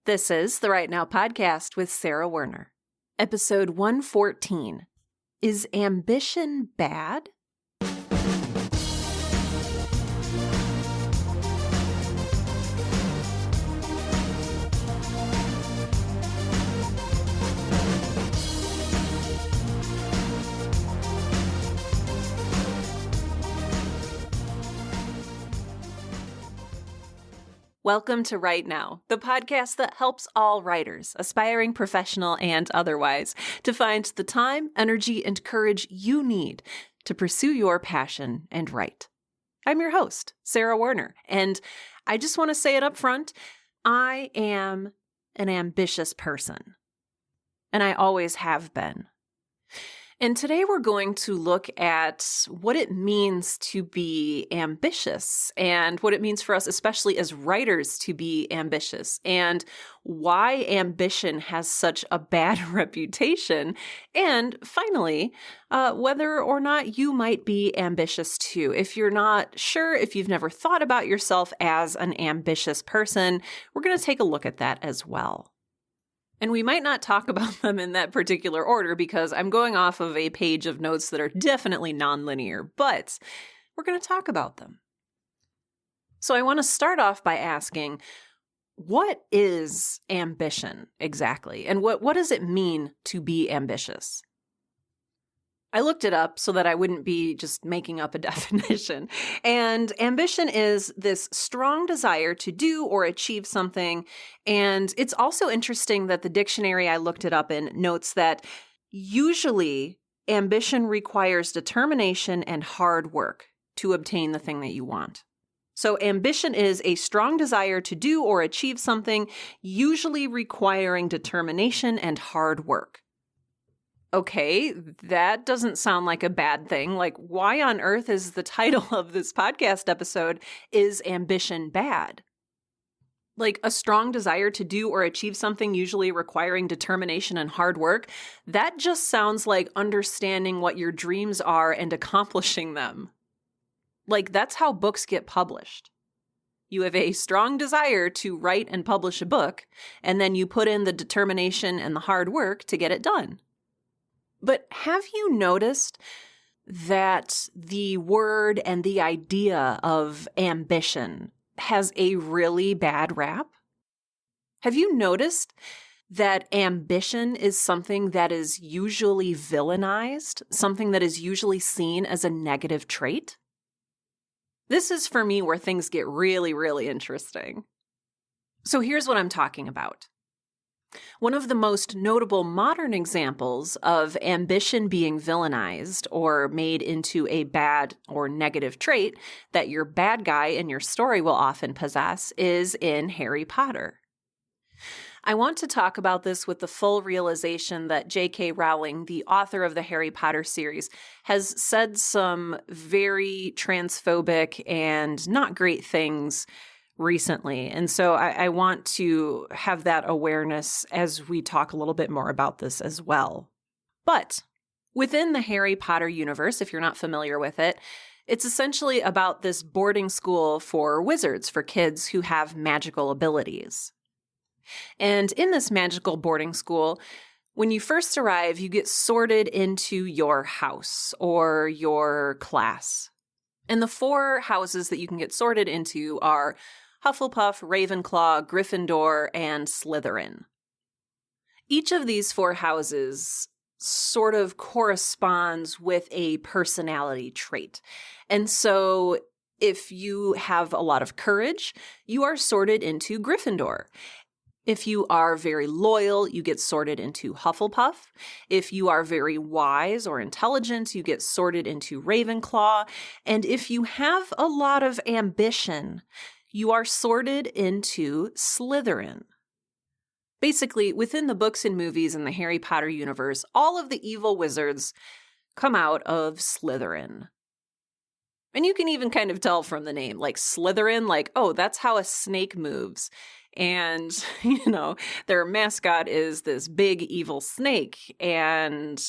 This is the Right Now podcast with Sarah Werner. Episode 114. Is ambition bad? Welcome to Right Now, the podcast that helps all writers, aspiring professional and otherwise, to find the time, energy, and courage you need to pursue your passion and write. I'm your host, Sarah Werner, and I just want to say it up front, I am an ambitious person, and I always have been. And today we're going to look at what it means to be ambitious and what it means for us, especially as writers, to be ambitious and why ambition has such a bad reputation. And finally, whether or not you might be ambitious too. If you're not sure, if you've never thought about yourself as an ambitious person, we're going to take a look at that as well. And we might not talk about them in that particular order because I'm going off of a page of notes that are definitely nonlinear, but we're going to talk about them. So I want to start off by asking, what is ambition exactly? And what does it mean to be ambitious? I looked it up so that I wouldn't be just making up a definition. And ambition is this strong desire to do or achieve something. And it's also interesting that the dictionary I looked it up in notes that usually ambition requires determination and hard work to obtain the thing that you want. So ambition is a strong desire to do or achieve something, usually requiring determination and hard work. Okay, that doesn't sound like a bad thing. Like, why on earth is the title of this podcast episode, Is Ambition Bad? Like, a strong desire to do or achieve something usually requiring determination and hard work, that just sounds like understanding what your dreams are and accomplishing them. Like, that's how books get published. You have a strong desire to write and publish a book, and then you put in the determination and the hard work to get it done. But have you noticed that the word and the idea of ambition has a really bad rap? Have you noticed that ambition is something that is usually villainized, something that is usually seen as a negative trait? This is for me where things get really, really interesting. So here's what I'm talking about. One of the most notable modern examples of ambition being villainized or made into a bad or negative trait that your bad guy in your story will often possess is in Harry Potter. I want to talk about this with the full realization that J.K. Rowling, the author of the Harry Potter series, has said some very transphobic and not great things recently. And so I want to have that awareness as we talk a little bit more about this as well. But within the Harry Potter universe, if you're not familiar with it, it's essentially about this boarding school for wizards, for kids who have magical abilities. And in this magical boarding school, when you first arrive, you get sorted into your house or your class. And the 4 houses that you can get sorted into are Hufflepuff, Ravenclaw, Gryffindor, and Slytherin. Each of these 4 houses sort of corresponds with a personality trait. And so if you have a lot of courage, you are sorted into Gryffindor. If you are very loyal, you get sorted into Hufflepuff. If you are very wise or intelligent, you get sorted into Ravenclaw. And if you have a lot of ambition, you are sorted into Slytherin. Basically, within the books and movies in the Harry Potter universe, all of the evil wizards come out of Slytherin. And you can even kind of tell from the name, like Slytherin, like, oh, that's how a snake moves. And, their mascot is this big evil snake. And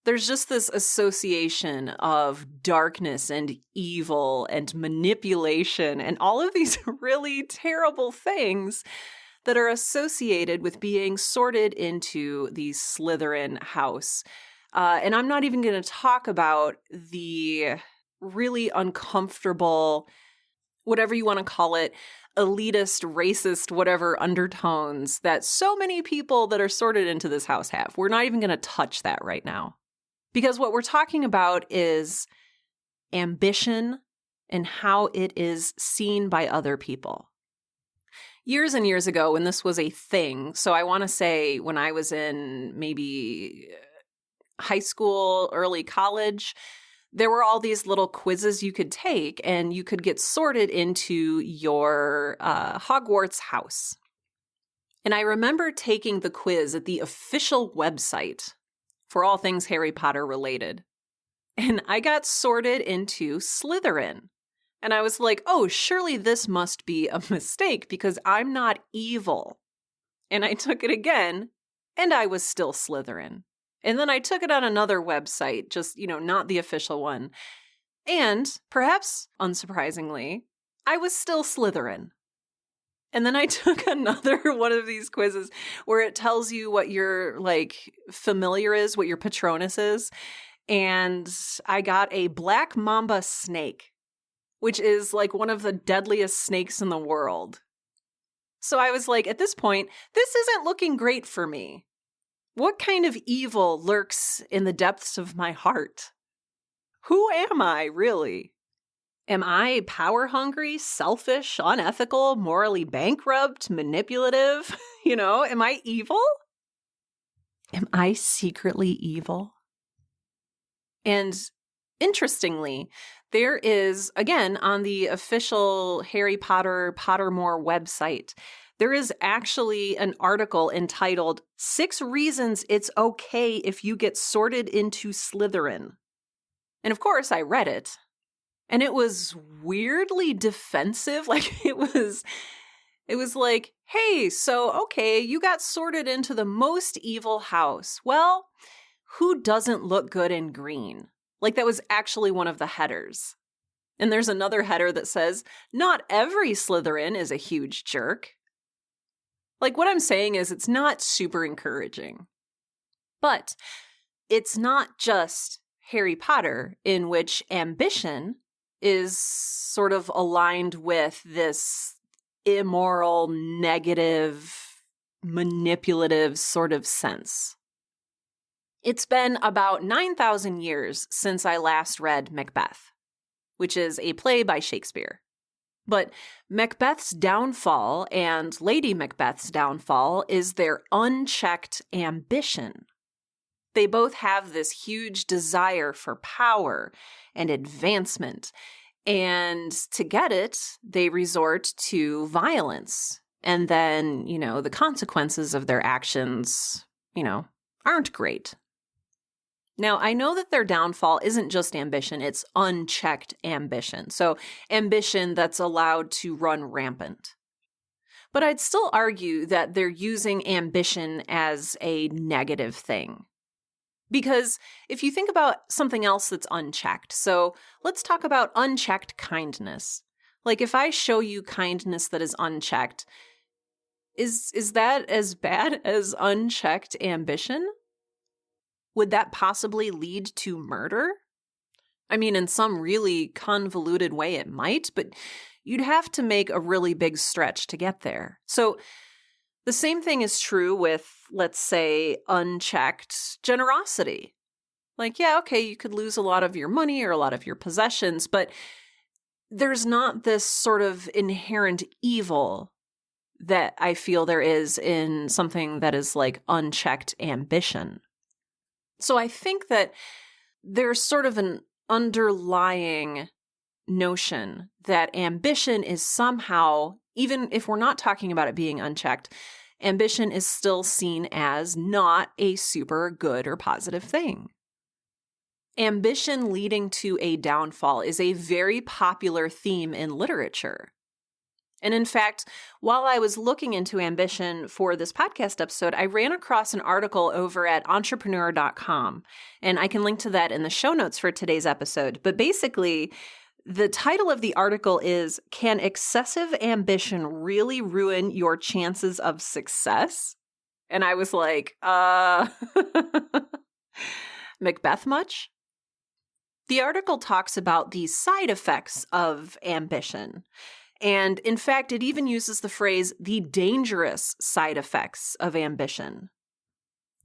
there's just this association of darkness and evil and manipulation and all of these really terrible things that are associated with being sorted into the Slytherin house. And I'm not even going to talk about the really uncomfortable, whatever you want to call it, elitist, racist, whatever undertones that so many people that are sorted into this house have. We're not even going to touch that right now. Because what we're talking about is ambition and how it is seen by other people. Years and years ago when this was a thing, so I want to say when I was in maybe high school, early college, there were all these little quizzes you could take and you could get sorted into your Hogwarts house. And I remember taking the quiz at the official website for all things Harry Potter related. And I got sorted into Slytherin. And I was like, oh, surely this must be a mistake because I'm not evil. And I took it again, and I was still Slytherin. And then I took it on another website, just, not the official one. And, perhaps unsurprisingly, I was still Slytherin. And then I took another one of these quizzes where it tells you what your, familiar is, what your Patronus is. And I got a black mamba snake, which is one of the deadliest snakes in the world. So I was like, at this point, this isn't looking great for me. What kind of evil lurks in the depths of my heart? Who am I, really? Am I power-hungry, selfish, unethical, morally bankrupt, manipulative? Am I evil? Am I secretly evil? And interestingly, there is, again, on the official Harry Potter Pottermore website, there is actually an article entitled 6 Reasons It's Okay If You Get Sorted into Slytherin. And of course, I read it. And it was weirdly defensive. It was like, hey, so, okay, you got sorted into the most evil house. Well, who doesn't look good in green? That was actually one of the headers. And there's another header that says, not every Slytherin is a huge jerk. What I'm saying is it's not super encouraging. But it's not just Harry Potter in which ambition is sort of aligned with this immoral, negative, manipulative sort of sense. It's been about 9,000 years since I last read Macbeth, which is a play by Shakespeare. But Macbeth's downfall and Lady Macbeth's downfall is their unchecked ambition. They both have this huge desire for power and advancement, and to get it, they resort to violence. And then, the consequences of their actions, aren't great. Now, I know that their downfall isn't just ambition, it's unchecked ambition. So ambition that's allowed to run rampant. But I'd still argue that they're using ambition as a negative thing. Because if you think about something else that's unchecked, so let's talk about unchecked kindness. If I show you kindness that is unchecked, is that as bad as unchecked ambition? Would that possibly lead to murder? I mean, in some really convoluted way it might, but you'd have to make a really big stretch to get there. So the same thing is true with, let's say, unchecked generosity. Okay, you could lose a lot of your money or a lot of your possessions, but there's not this sort of inherent evil that I feel there is in something that is unchecked ambition. So I think that there's sort of an underlying notion that ambition is somehow, even if we're not talking about it being unchecked, ambition is still seen as not a super good or positive thing. Ambition leading to a downfall is a very popular theme in literature. And in fact, while I was looking into ambition for this podcast episode, I ran across an article over at entrepreneur.com, and I can link to that in the show notes for today's episode. But basically, The title of the article is, Can Excessive Ambition Really Ruin Your Chances of Success? And I was like, Macbeth much? The article talks about the side effects of ambition. And in fact, it even uses the phrase, the dangerous side effects of ambition.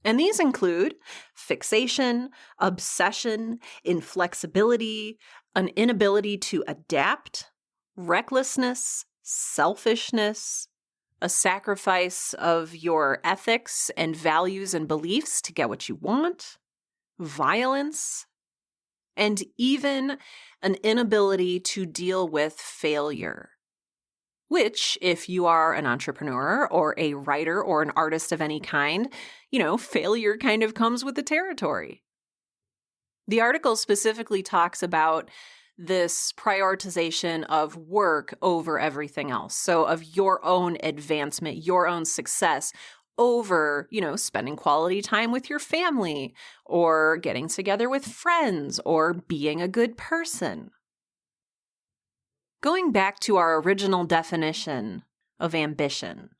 And these include fixation, obsession, inflexibility, an inability to adapt, recklessness, selfishness, a sacrifice of your ethics and values and beliefs to get what you want, violence, and even an inability to deal with failure. Which, if you are an entrepreneur or a writer or an artist of any kind, failure kind of comes with the territory. The article specifically talks about this prioritization of work over everything else. So of your own advancement, your own success over, spending quality time with your family or getting together with friends or being a good person. Going back to our original definition of ambition,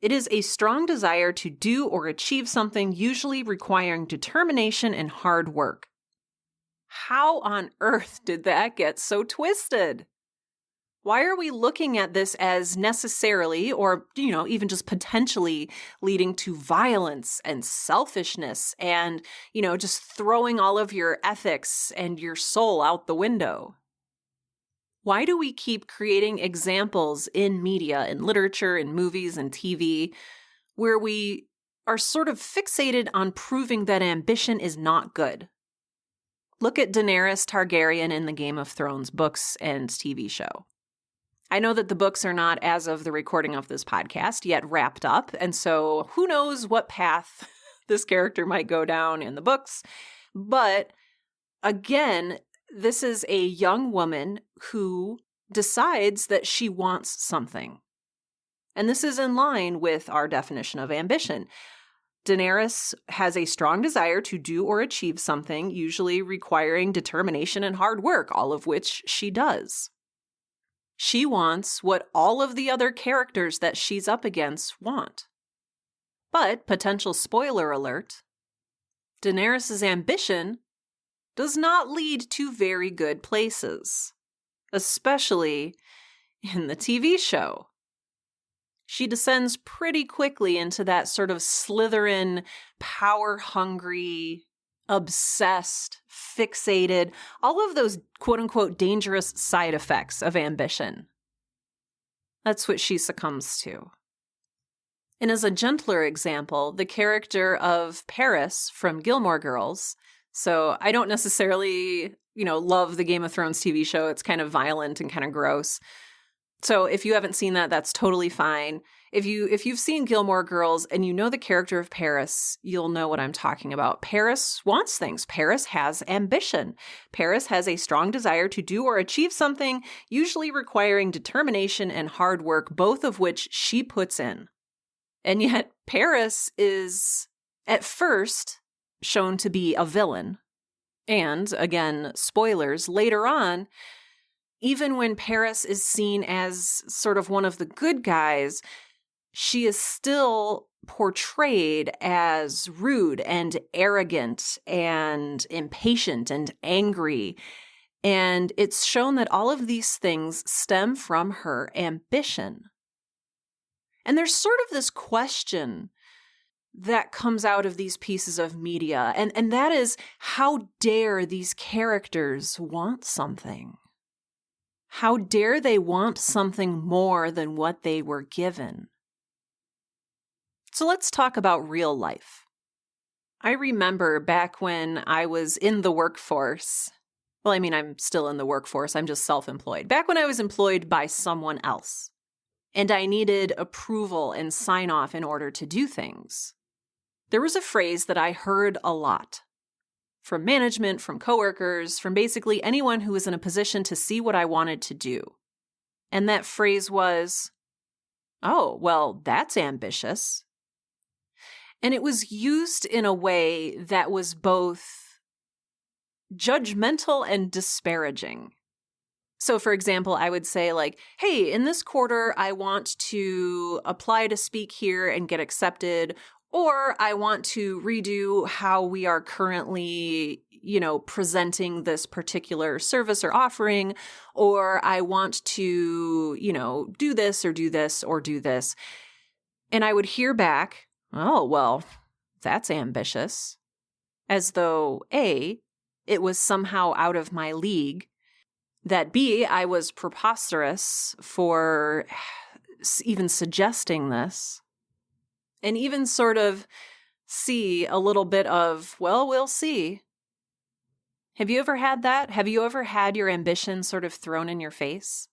it is a strong desire to do or achieve something, usually requiring determination and hard work. How on earth did that get so twisted? Why are we looking at this as necessarily or, even just potentially leading to violence and selfishness and, just throwing all of your ethics and your soul out the window? Why do we keep creating examples in media, in literature, in movies, and TV, where we are sort of fixated on proving that ambition is not good? Look at Daenerys Targaryen in the Game of Thrones books and TV show. I know that the books are not, as of the recording of this podcast, yet wrapped up, and so who knows what path this character might go down in the books. But again, this is a young woman who decides that she wants something. And this is in line with our definition of ambition. Daenerys has a strong desire to do or achieve something, usually requiring determination and hard work, all of which she does. She wants what all of the other characters that she's up against want. But, potential spoiler alert, Daenerys' ambition does not lead to very good places, especially in the TV show. She descends pretty quickly into that sort of Slytherin, power-hungry, obsessed, fixated, all of those quote-unquote dangerous side effects of ambition. That's what she succumbs to. And as a gentler example, the character of Paris from Gilmore Girls. So I don't necessarily, love the Game of Thrones TV show. It's kind of violent and kind of gross. So if you haven't seen that, that's totally fine. If you've seen Gilmore Girls and you know the character of Paris, you'll know what I'm talking about. Paris wants things. Paris has ambition. Paris has a strong desire to do or achieve something, usually requiring determination and hard work, both of which she puts in. And yet Paris is, at first, shown to be a villain. And, again, spoilers, later on, even when Paris is seen as sort of one of the good guys, she is still portrayed as rude and arrogant and impatient and angry. And it's shown that all of these things stem from her ambition. And there's sort of this question that comes out of these pieces of media, and that is, how dare these characters want something? How dare they want something more than what they were given? So let's talk about real life. I remember back when I was in the workforce. Well, I'm still in the workforce. I'm just self-employed. Back when I was employed by someone else, and I needed approval and sign-off in order to do things, there was a phrase that I heard a lot from management, from coworkers, from basically anyone who was in a position to see what I wanted to do. And that phrase was, "Oh, well, that's ambitious." And it was used in a way that was both judgmental and disparaging. So, for example, I would say like, hey, in this quarter, I want to apply to speak here and get accepted, or I want to redo how we are currently, presenting this particular service or offering, or I want to, do this or do this or do this. And I would hear back, oh, well, that's ambitious, as though A, it was somehow out of my league, that B, I was preposterous for even suggesting this, and even sort of C, a little bit of, well, we'll see. Have you ever had that? Have you ever had your ambition sort of thrown in your face?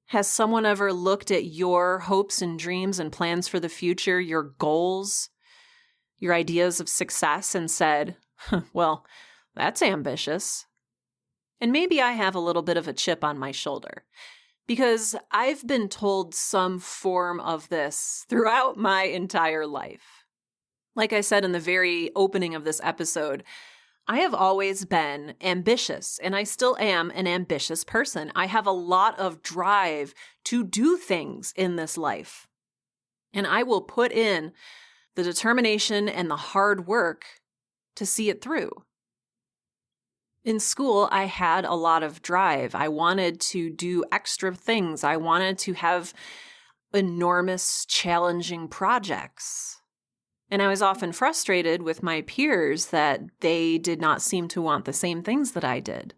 Has someone ever looked at your hopes and dreams and plans for the future, your goals, your ideas of success, and said, well, that's ambitious? And maybe I have a little bit of a chip on my shoulder, because I've been told some form of this throughout my entire life. Like I said in the very opening of this episode, I have always been ambitious, and I still am an ambitious person. I have a lot of drive to do things in this life, and I will put in the determination and the hard work to see it through. In school, I had a lot of drive. I wanted to do extra things. I wanted to have enormous, challenging projects. And I was often frustrated with my peers that they did not seem to want the same things that I did.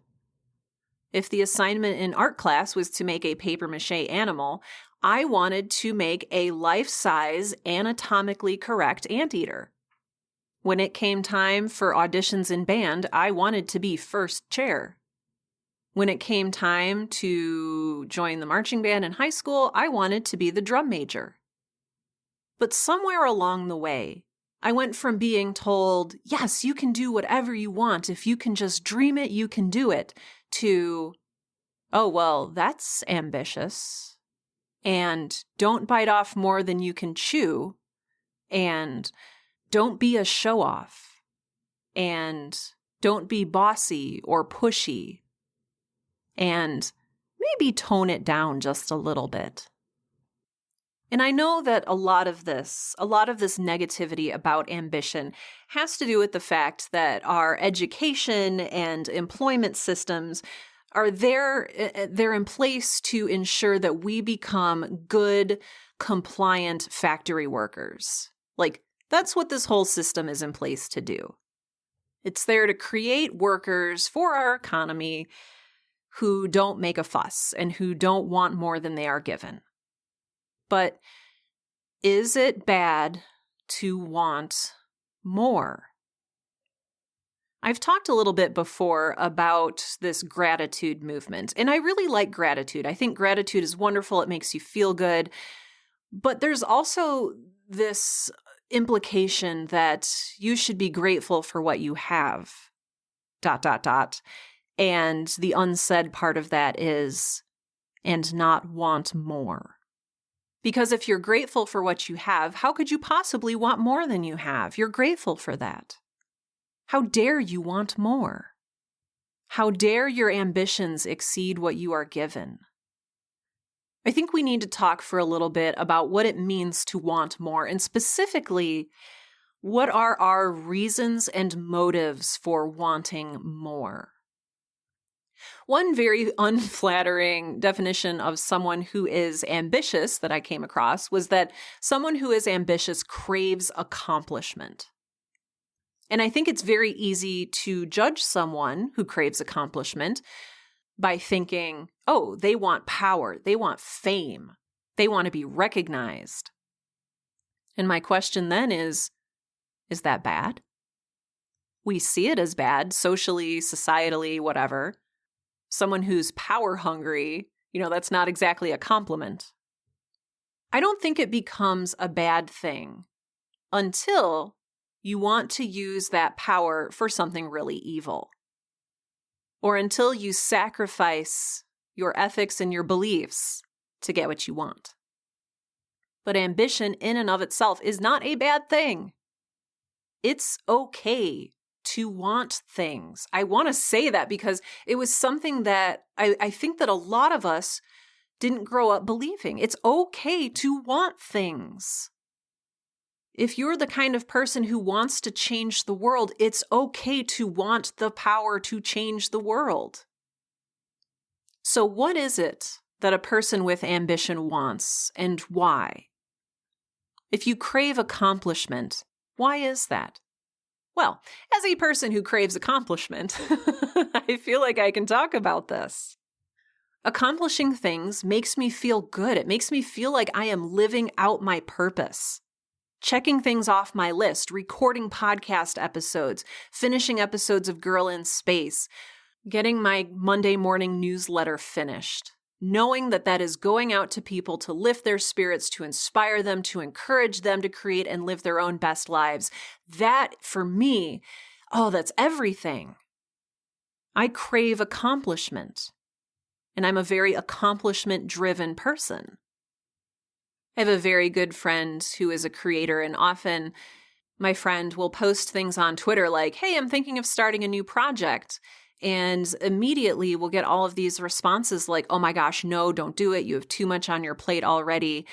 If the assignment in art class was to make a papier-mâché animal, I wanted to make a life-size, anatomically correct anteater. When it came time for auditions in band, I wanted to be first chair. When it came time to join the marching band in high school, I wanted to be the drum major. But somewhere along the way, I went from being told, yes, you can do whatever you want. If you can just dream it, you can do it, to, oh, well, that's ambitious. And don't bite off more than you can chew. And don't be a show-off, and don't be bossy or pushy, and maybe tone it down just a little bit. And I know that a lot of this negativity about ambition has to do with the fact that our education and employment systems are they're in place to ensure that we become good, compliant factory workers. Like, that's what this whole system is in place to do. It's there to create workers for our economy who don't make a fuss and who don't want more than they are given. But is it bad to want more? I've talked a little bit before about this gratitude movement, and I really like gratitude. I think gratitude is wonderful. It makes you feel good. But there's also this implication that you should be grateful for what you have, ... And the unsaid part of that is, and not want more. Because if you're grateful for what you have, how could you possibly want more than you have? You're grateful for that. How dare you want more? How dare your ambitions exceed what you are given? I think we need to talk for a little bit about what it means to want more, and specifically, what are our reasons and motives for wanting more? One very unflattering definition of someone who is ambitious that I came across was that someone who is ambitious craves accomplishment. And I think it's very easy to judge someone who craves accomplishment by thinking, oh, they want power, they want fame, they want to be recognized. And my question then is that bad? We see it as bad, socially, societally, whatever. Someone who's power hungry, that's not exactly a compliment. I don't think it becomes a bad thing until you want to use that power for something really evil. Or until you sacrifice your ethics and your beliefs to get what you want. But ambition in and of itself is not a bad thing. It's okay to want things. I want to say that because it was something that I think that a lot of us didn't grow up believing. It's okay to want things. If you're the kind of person who wants to change the world, it's okay to want the power to change the world. So what is it that a person with ambition wants and why? If you crave accomplishment, why is that? Well, as a person who craves accomplishment, I feel like I can talk about this. Accomplishing things makes me feel good. It makes me feel like I am living out my purpose. Checking things off my list, recording podcast episodes, finishing episodes of Girl in Space, getting my Monday morning newsletter finished. Knowing that that is going out to people to lift their spirits, to inspire them, to encourage them to create and live their own best lives. That, for me, that's everything. I crave accomplishment, and I'm a very accomplishment-driven person. I have a very good friend who is a creator, and often my friend will post things on Twitter like, hey, I'm thinking of starting a new project. And immediately we'll get all of these responses like, oh my gosh, no, don't do it. You have too much on your plate already.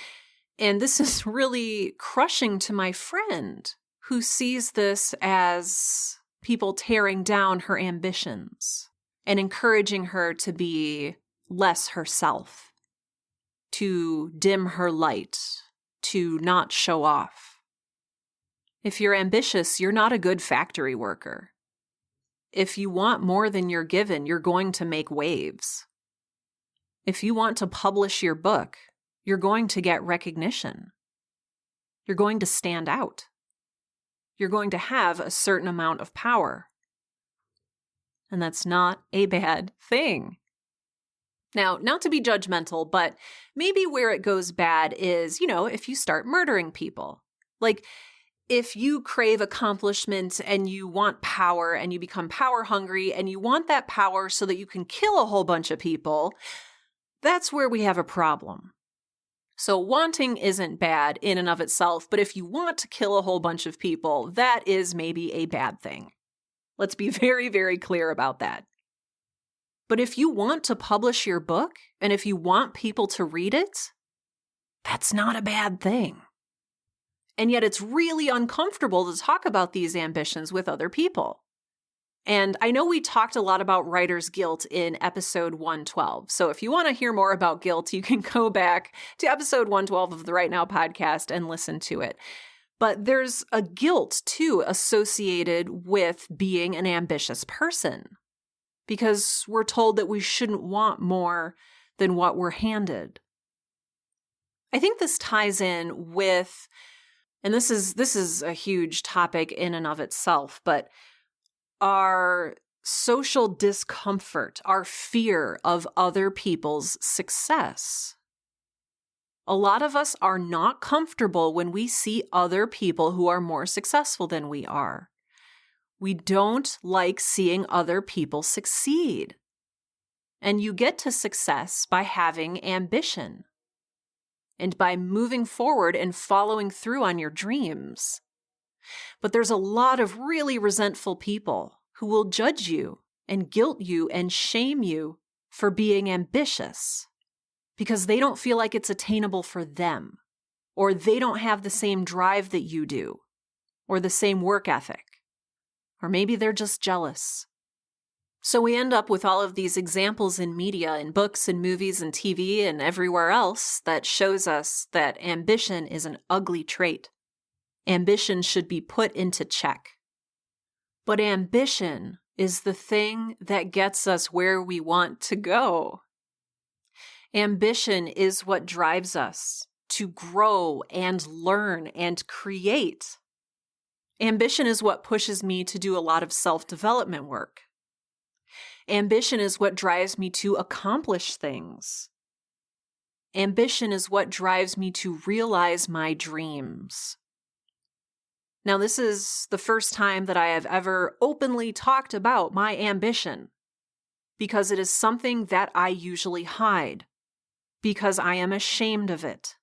And this is really crushing to my friend who sees this as people tearing down her ambitions and encouraging her to be less herself, to dim her light, to not show off. If you're ambitious, you're not a good factory worker. If you want more than you're given, you're going to make waves. If you want to publish your book, you're going to get recognition. You're going to stand out. You're going to have a certain amount of power. And that's not a bad thing. Now, not to be judgmental, but maybe where it goes bad is, if you start murdering people. Like, if you crave accomplishment and you want power and you become power hungry and you want that power so that you can kill a whole bunch of people, that's where we have a problem. So wanting isn't bad in and of itself, but if you want to kill a whole bunch of people, that is maybe a bad thing. Let's be very, very clear about that. But if you want to publish your book and if you want people to read it, that's not a bad thing. And yet it's really uncomfortable to talk about these ambitions with other people. And I know we talked a lot about writer's guilt in episode 112. So if you want to hear more about guilt, you can go back to episode 112 of the Right Now podcast and listen to it. But there's a guilt, too, associated with being an ambitious person. Because we're told that we shouldn't want more than what we're handed. I think this ties in with, and this is a huge topic in and of itself, but our social discomfort, our fear of other people's success. A lot of us are not comfortable when we see other people who are more successful than we are. We don't like seeing other people succeed. And you get to success by having ambition and by moving forward and following through on your dreams. But there's a lot of really resentful people who will judge you and guilt you and shame you for being ambitious because they don't feel like it's attainable for them, or they don't have the same drive that you do, or the same work ethic. Or maybe they're just jealous. So we end up with all of these examples in media, in books and movies and TV and everywhere else that shows us that ambition is an ugly trait. Ambition should be put into check. But ambition is the thing that gets us where we want to go. Ambition is what drives us to grow and learn and create. Ambition is what pushes me to do a lot of self-development work. Ambition is what drives me to accomplish things. Ambition is what drives me to realize my dreams. Now, this is the first time that I have ever openly talked about my ambition, because it is something that I usually hide, because I am ashamed of it.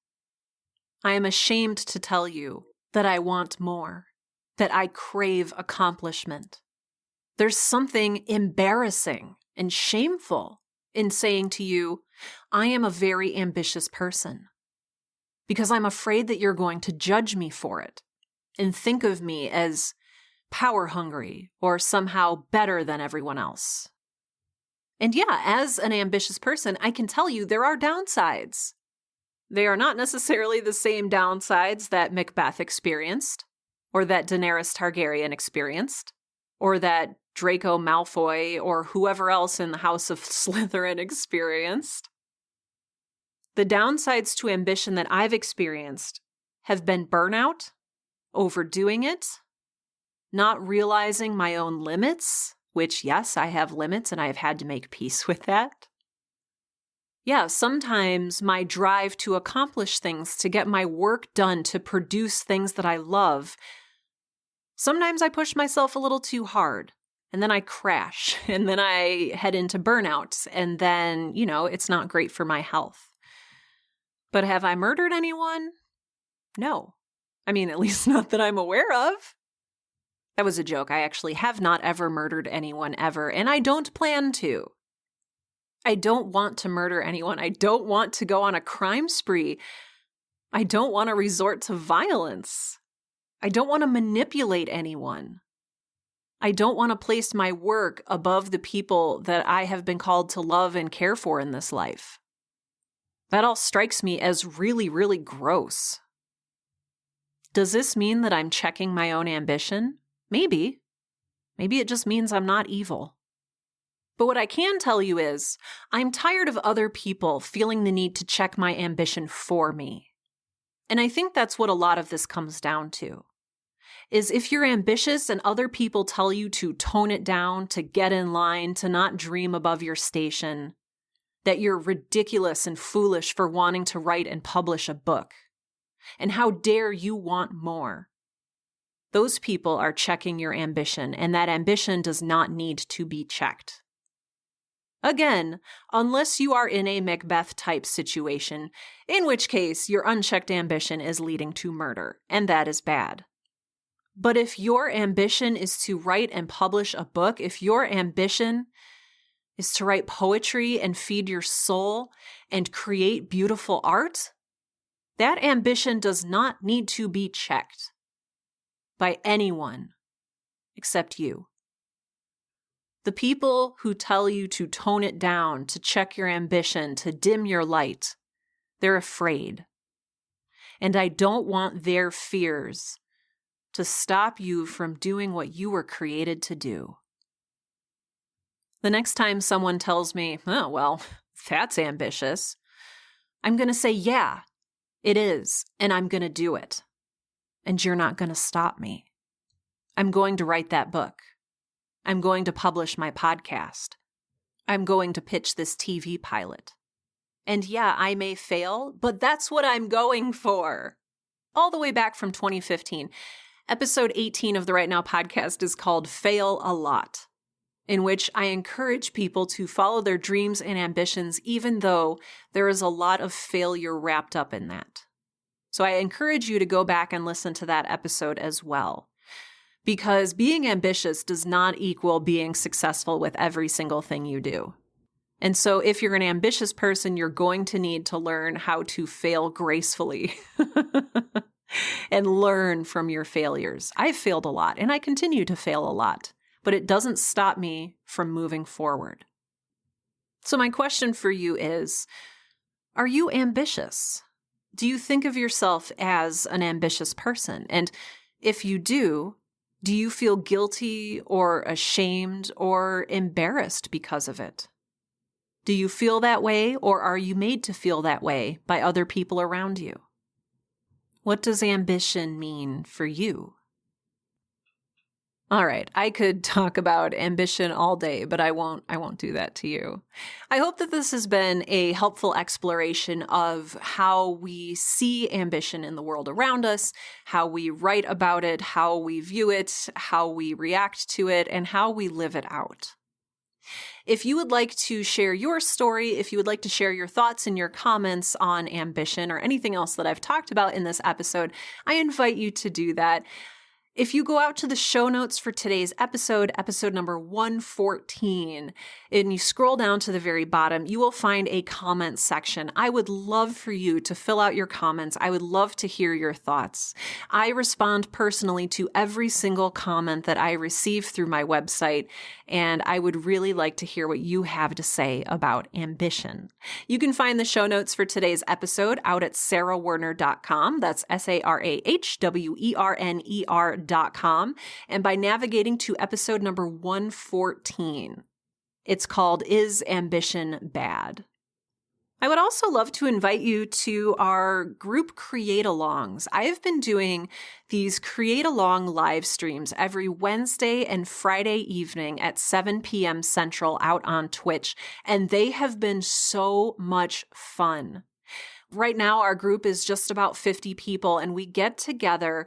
I am ashamed to tell you that I want more, that I crave accomplishment, There's something embarrassing and shameful in saying to you, I am a very ambitious person, because I'm afraid that you're going to judge me for it and think of me as power hungry or somehow better than everyone else. And yeah, as an ambitious person, I can tell you there are downsides. They are not necessarily the same downsides that Macbeth experienced, or that Daenerys Targaryen experienced, or that Draco Malfoy or whoever else in the House of Slytherin experienced. The downsides to ambition that I've experienced have been burnout, overdoing it, not realizing my own limits, which, yes, I have limits and I have had to make peace with that. Yeah, sometimes my drive to accomplish things, to get my work done, to produce things that I love, sometimes I push myself a little too hard, and then I crash, and then I head into burnout, and then, it's not great for my health. But have I murdered anyone? No. I mean, at least not that I'm aware of. That was a joke. I actually have not ever murdered anyone ever, and I don't plan to. I don't want to murder anyone. I don't want to go on a crime spree. I don't want to resort to violence. I don't want to manipulate anyone. I don't want to place my work above the people that I have been called to love and care for in this life. That all strikes me as really, really gross. Does this mean that I'm checking my own ambition? Maybe. Maybe it just means I'm not evil. But what I can tell you is, I'm tired of other people feeling the need to check my ambition for me. And I think that's what a lot of this comes down to. Is if you're ambitious and other people tell you to tone it down, to get in line, to not dream above your station, that you're ridiculous and foolish for wanting to write and publish a book. And how dare you want more? Those people are checking your ambition, and that ambition does not need to be checked. Again, unless you are in a Macbeth-type situation, in which case your unchecked ambition is leading to murder, and that is bad. But if your ambition is to write and publish a book, if your ambition is to write poetry and feed your soul and create beautiful art, that ambition does not need to be checked by anyone except you. The people who tell you to tone it down, to check your ambition, to dim your light, they're afraid. And I don't want their fears to stop you from doing what you were created to do. The next time someone tells me, oh, well, that's ambitious, I'm going to say, yeah, it is, and I'm going to do it. And you're not going to stop me. I'm going to write that book. I'm going to publish my podcast. I'm going to pitch this TV pilot. And yeah, I may fail, but that's what I'm going for. All the way back from 2015, episode 18 of the Right Now podcast is called Fail a Lot, in which I encourage people to follow their dreams and ambitions, even though there is a lot of failure wrapped up in that. So I encourage you to go back and listen to that episode as well. Because being ambitious does not equal being successful with every single thing you do. And so if you're an ambitious person, you're going to need to learn how to fail gracefully and learn from your failures. I've failed a lot, and I continue to fail a lot, but it doesn't stop me from moving forward. So my question for you is, are you ambitious? Do you think of yourself as an ambitious person? And if you do you feel guilty or ashamed or embarrassed because of it? Do you feel that way, or are you made to feel that way by other people around you? What does ambition mean for you? All right, I could talk about ambition all day, but I won't do that to you. I hope that this has been a helpful exploration of how we see ambition in the world around us, how we write about it, how we view it, how we react to it, and how we live it out. If you would like to share your story, if you would like to share your thoughts and your comments on ambition or anything else that I've talked about in this episode, I invite you to do that. If you go out to the show notes for today's episode number 114, and you scroll down to the very bottom, you will find a comment section. I would love for you to fill out your comments. I would love to hear your thoughts. I respond personally to every single comment that I receive through my website, and I would really like to hear what you have to say about ambition. You can find the show notes for today's episode out at sarahwerner.com. That's sarahwerner.com, and by navigating to episode number 114. It's called Is Ambition Bad? I would also love to invite you to our group create-alongs. I have been doing these create-along live streams every Wednesday and Friday evening at 7 p.m. Central out on Twitch, and they have been so much fun. Right now, our group is just about 50 people, and we get together.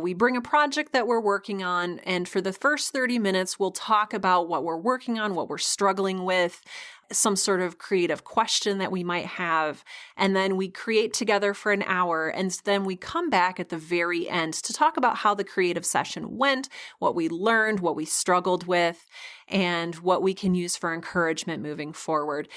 We bring a project that we're working on, and for the first 30 minutes, we'll talk about what we're working on, what we're struggling with, some sort of creative question that we might have, and then we create together for an hour, and then we come back at the very end to talk about how the creative session went, what we learned, what we struggled with, and what we can use for encouragement moving forward.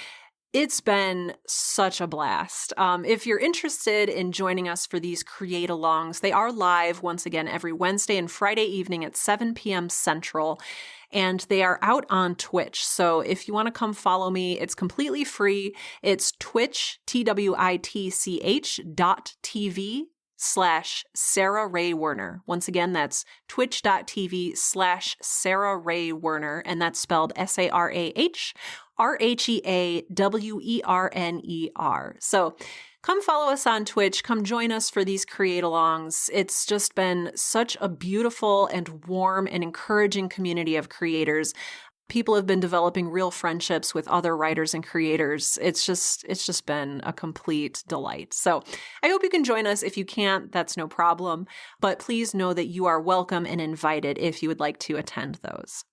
It's been such a blast. If you're interested in joining us for these create-alongs, they are live once again every Wednesday and Friday evening at 7 p.m. Central, and they are out on Twitch. So if you want to come follow me, it's completely free. It's Twitch, twitch.tv/Sarah Ray Werner. Once again, that's twitch.tv/Sarah Ray Werner, and that's spelled SarahRahewerner. So come follow us on Twitch. Come join us for these create-alongs. It's just been such a beautiful and warm and encouraging community of creators. People have been developing real friendships with other writers and creators. It's just been a complete delight. So I hope you can join us. If you can't, that's no problem. But please know that you are welcome and invited if you would like to attend those.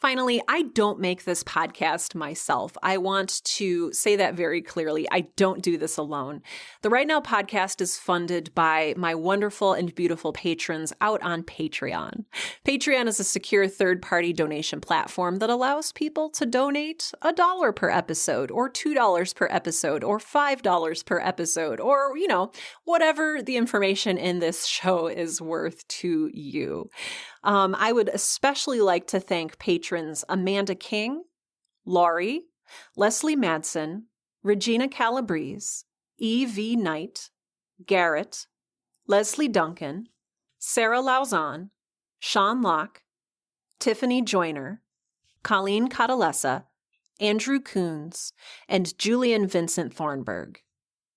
Finally, I don't make this podcast myself. I want to say that very clearly. I don't do this alone. The Right Now podcast is funded by my wonderful and beautiful patrons out on Patreon. Patreon is a secure third-party donation platform that allows people to donate $1 per episode, or $2 per episode, or $5 per episode, or, whatever the information in this show is worth to you. I would especially like to thank patrons Amanda King, Laurie, Leslie Madsen, Regina Calabrese, E.V. Knight, Garrett, Leslie Duncan, Sarah Lauzon, Sean Locke, Tiffany Joyner, Colleen Catalessa, Andrew Coons, and Julian Vincent Thornburg.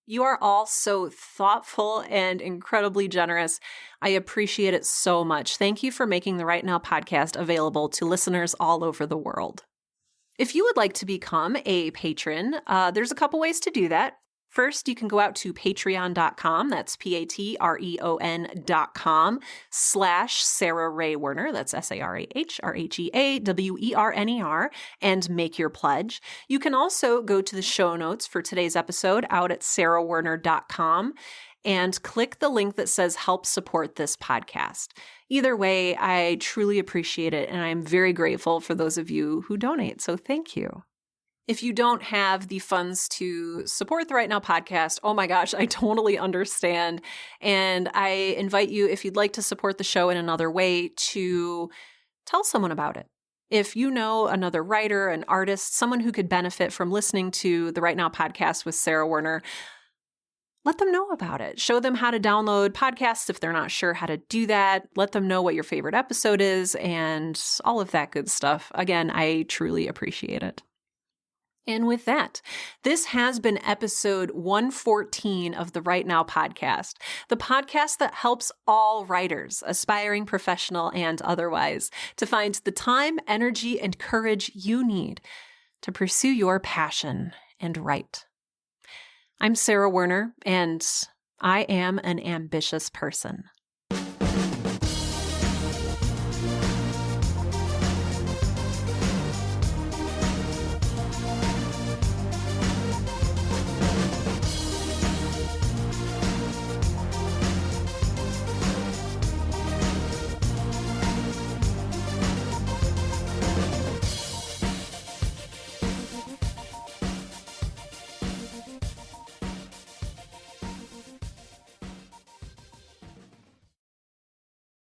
You are all so thoughtful and incredibly generous. I appreciate it so much. Thank you for making the Right Now podcast available to listeners all over the world. If you would like to become a patron, there's a couple ways to do that. First, you can go out to patreon.com, that's patreon.com/Sarah Ray Werner, that's SarahRahewerner, and make your pledge. You can also go to the show notes for today's episode out at sarahwerner.com and click the link that says help support this podcast. Either way, I truly appreciate it, and I'm very grateful for those of you who donate, so thank you. If you don't have the funds to support the Right Now podcast, oh my gosh, I totally understand. And I invite you, if you'd like to support the show in another way, to tell someone about it. If you know another writer, an artist, someone who could benefit from listening to the Right Now podcast with Sarah Werner, let them know about it. Show them how to download podcasts if they're not sure how to do that. Let them know what your favorite episode is and all of that good stuff. Again, I truly appreciate it. And with that, this has been episode 114 of the Right Now podcast, the podcast that helps all writers, aspiring professional and otherwise, to find the time, energy, and courage you need to pursue your passion and write. I'm Sarah Werner, and I am an ambitious person.